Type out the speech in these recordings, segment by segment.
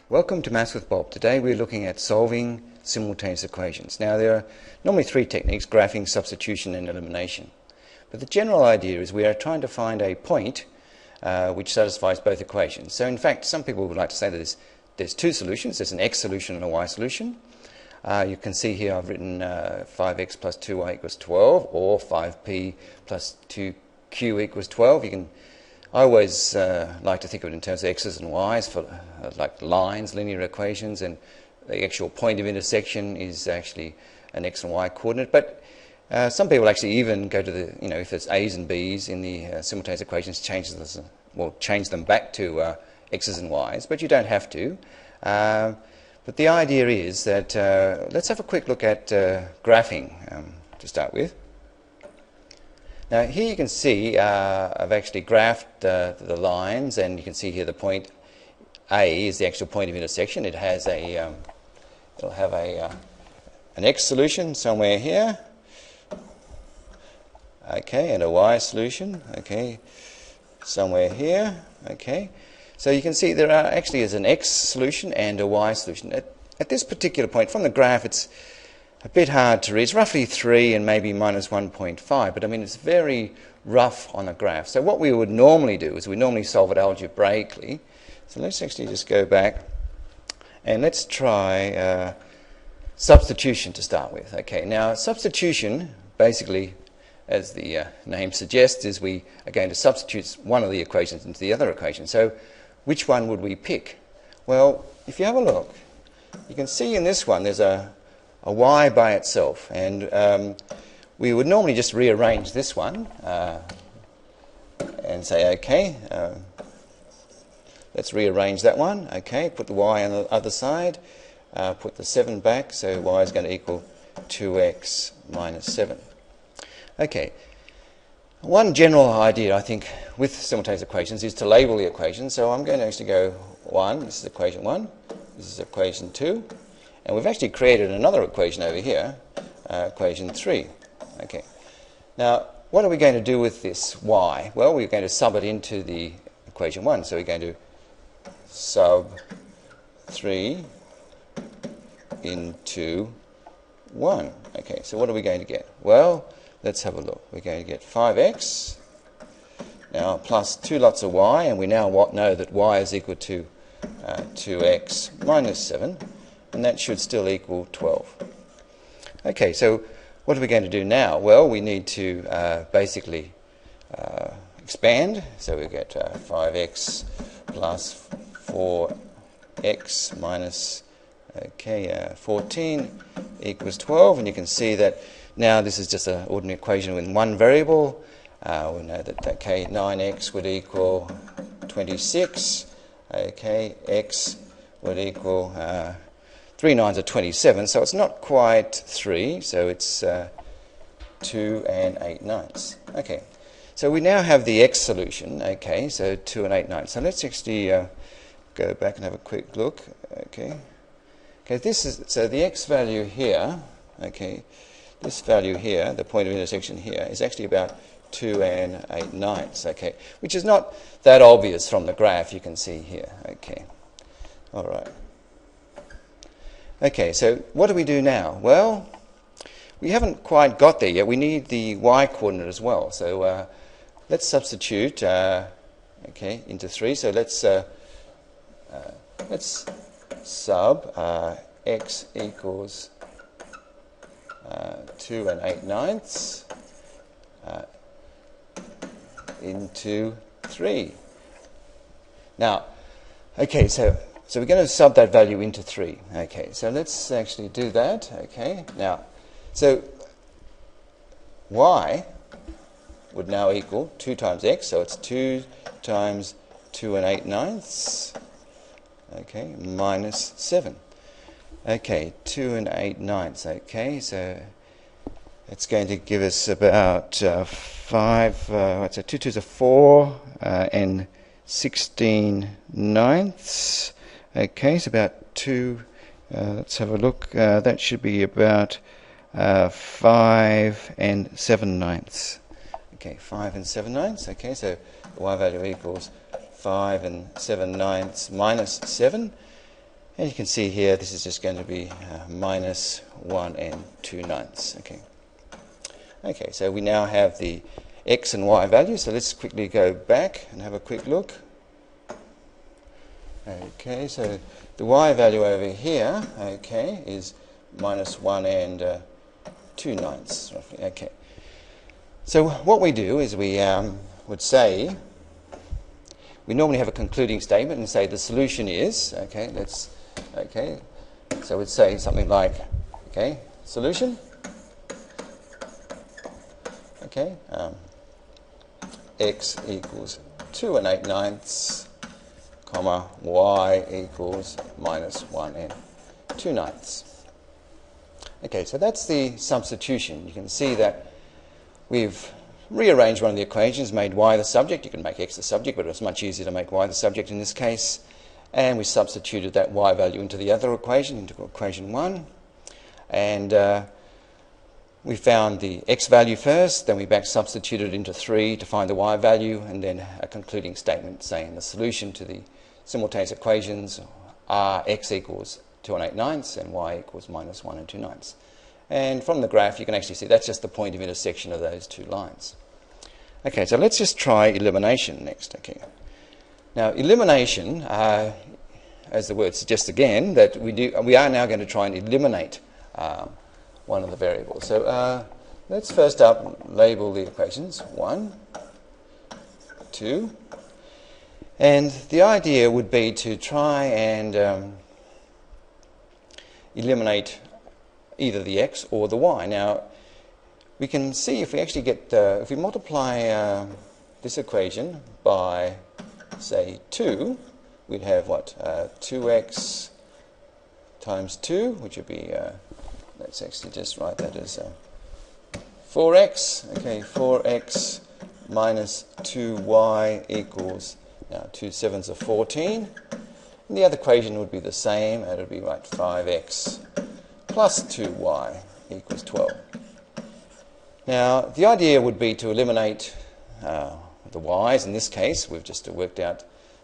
Welcome to Maths with Bob. Today we're looking at solving simultaneous equations. Now there are normally three techniques: graphing, substitution and elimination. But the general idea is we are trying to find a point which satisfies both equations. So in fact some people would like to say that there's two solutions. There's an x solution and a y solution. You can see here I've written 5x plus 2y equals 12, or 5p plus 2q equals 12. I always like to think of it in terms of x's and y's for like lines, linear equations, and the actual point of intersection is actually an x and y coordinate. But some people actually even go to the, if there's a's and b's in the simultaneous equations, change them back to x's and y's, but you don't have to. But the idea is that let's have a quick look at graphing to start with. Now here you can see I've actually graphed the lines, and you can see here the point A is the actual point of intersection. It has it'll have an x solution somewhere here, okay, and a y solution, okay, somewhere here, okay. So you can see there is an x solution and a y solution. At this particular point from the graph, it's a bit hard to read. It's roughly 3 and maybe minus 1.5, but I mean it's very rough on a graph. So what we would normally do is we normally solve it algebraically. So let's actually just go back and let's try substitution to start with. Okay, now substitution, basically, as the name suggests, is we are going to substitute one of the equations into the other equation. So which one would we pick? Well, if you have a look, you can see in this one there's a y by itself, and we would normally just rearrange this one and say, okay, let's rearrange that one. Okay, put the y on the other side, put the 7 back, so y is going to equal 2x minus 7. Okay, one general idea I think with simultaneous equations is to label the equations. So I'm going to actually go 1, this is equation 1, this is equation 2, and we've actually created another equation over here, equation 3. Okay. Now, what are we going to do with this y? Well, we're going to sub it into the equation 1. So we're going to sub 3 into 1. Okay, so what are we going to get? Well, let's have a look. We're going to get 5x, now plus 2 lots of y, and we now know that y is equal to 2x minus 7. And that should still equal 12. Okay, so what are we going to do now? Well, we need to basically expand. So we get 5x plus 4x minus 14 equals 12. And you can see that now this is just an ordinary equation with one variable. We know that 9x would equal 26. Okay, x would equal 3 9s are 27, so it's not quite 3, so it's 2 and 8 9ths. Okay, so we now have the x solution, okay, so 2 and 8 9ths. So let's actually go back and have a quick look, okay. Okay, so the x value here, okay, this value here, the point of intersection here, is actually about 2 and 8 9ths, okay, which is not that obvious from the graph you can see here, okay. All right. Okay, so what do we do now? Well, we haven't quite got there yet. We need the y coordinate as well. So let's substitute okay, into 3. So let's sub x equals 2 and 8 9ths into 3. Now, okay, so we're going to sub that value into 3. Okay, so let's actually do that. Okay, now, so y would now equal 2 times x, so it's 2 times 2 and 8 9ths, okay, minus 7. Okay, 2 and 8 9ths, okay, so it's going to give us about 5, what's it, 2 2s are 4, and 16 9ths. Okay, so about 2, let's have a look, that should be about 5 and 7 9ths. Okay, 5 and 7 9ths, okay, so the y value equals 5 and 7 9ths minus 7. And you can see here this is just going to be minus 1 and 2 ninths. Okay, so we now have the x and y values. So let's quickly go back and have a quick look. Okay, so the y value over here, okay, is minus 1 and 2 ninths, roughly. Okay. So what we do is we would say, we normally have a concluding statement and say the solution is, so we'd say something like, solution, x equals 2 and 8 ninths, comma, y equals minus 1 and 2 ninths. Okay, so that's the substitution. You can see that we've rearranged one of the equations, made y the subject. You can make x the subject, but it was much easier to make y the subject in this case. And we substituted that y value into the other equation, into equation 1. And we found the x value first, then we back substituted into 3 to find the y value, and then a concluding statement saying the solution to the simultaneous equations are x equals 2 and 8 ninths and y equals minus 1 and 2 ninths. And from the graph you can actually see that's just the point of intersection of those two lines. Okay, so let's just try elimination next. Okay. Now elimination, as the word suggests again, that we are now going to try and eliminate one of the variables. So let's first up label the equations 1, 2, and the idea would be to try and eliminate either the x or the y. Now we can see if we actually get if we multiply this equation by say 2, we'd have what, 2x times 2, which would be let's actually just write that as 4x. Okay, 4x minus 2y equals, now 2 sevens are 14. And the other equation would be the same, and it would be like 5x plus 2y equals 12. Now, the idea would be to eliminate the y's. In this case, we've just worked out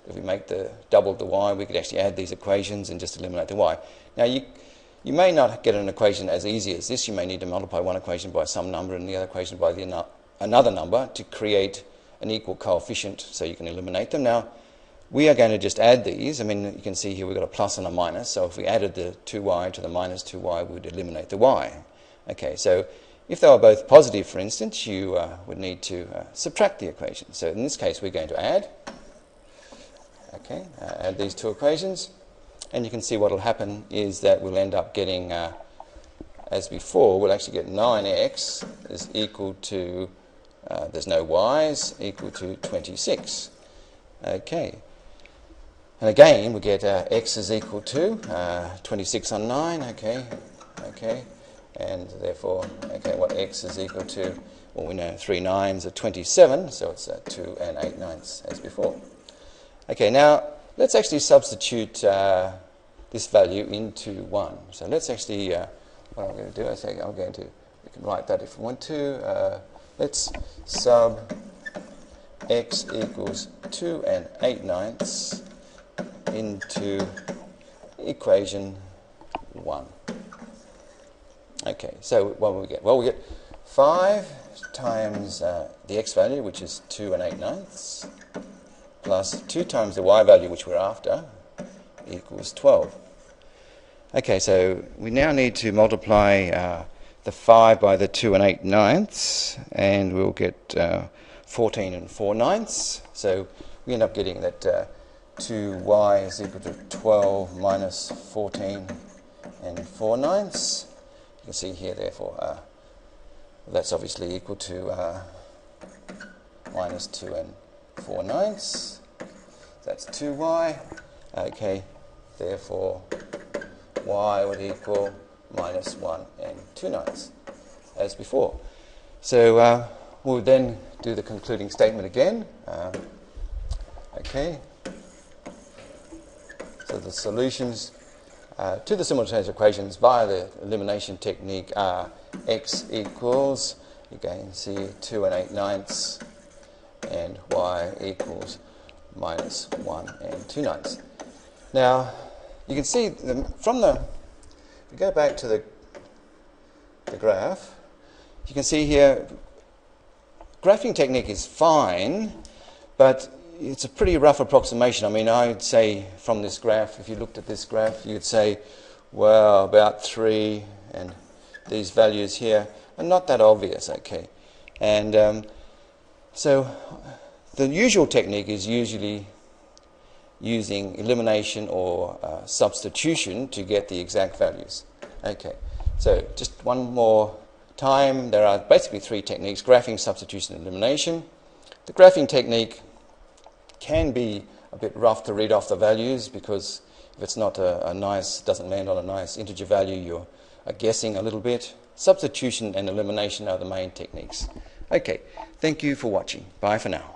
if we make double the y, we could actually add these equations and just eliminate the y. Now, you may not get an equation as easy as this. You may need to multiply one equation by some number and the other equation by another number to create an equal coefficient so you can eliminate them. Now, we are going to just add these. I mean, you can see here we've got a plus and a minus. So if we added the 2y to the minus 2y, we would eliminate the y. Okay, so if they were both positive, for instance, you would need to subtract the equation. So in this case, we're going to add. Okay, add these two equations. And you can see what will happen is that we'll end up getting, as before, we'll actually get 9x is equal to, there's no y's, equal to 26. Okay. And again, we get x is equal to 26 on 9, okay, and therefore, what x is equal to, well, we know 3 nines are 27, so it's 2 and 8 ninths as before. Okay, now let's actually substitute this value into 1. So let's actually, what I'm going to do, we can write that if we want to. Let's sub x equals 2 and 8 ninths into equation 1. Okay, so what will we get? Well, we get 5 times the x value, which is 2 and 8 ninths, plus 2 times the y value, which we're after, equals 12. Okay, so we now need to multiply the 5 by the 2 and 8 ninths, and we'll get 14 and 4 ninths. So we end up getting that 2y is equal to 12 minus 14 and 4 ninths. You can see here, therefore, that's obviously equal to minus 2 and 4 ninths. That's 2y. Okay, therefore, y would equal minus 1 and 2 ninths, as before. So we'll then do the concluding statement again. Okay. So the solutions to the simultaneous equations via the elimination technique are x equals, again, see 2 and 8 ninths, and y equals minus 1 and 2 ninths. Now, you can see from the, if we go back to the graph, you can see here, graphing technique is fine, but it's a pretty rough approximation. I mean, I would say from this graph, if you looked at this graph, you'd say, well, about 3, and these values here are not that obvious, okay? And so the usual technique is usually using elimination or substitution to get the exact values. Okay, so just one more time. There are basically 3 techniques: graphing, substitution, and elimination. The graphing technique can be a bit rough to read off the values, because if it's not a nice, doesn't land on a nice integer value, you're guessing a little bit. Substitution and elimination are the main techniques. Okay, thank you for watching. Bye for now.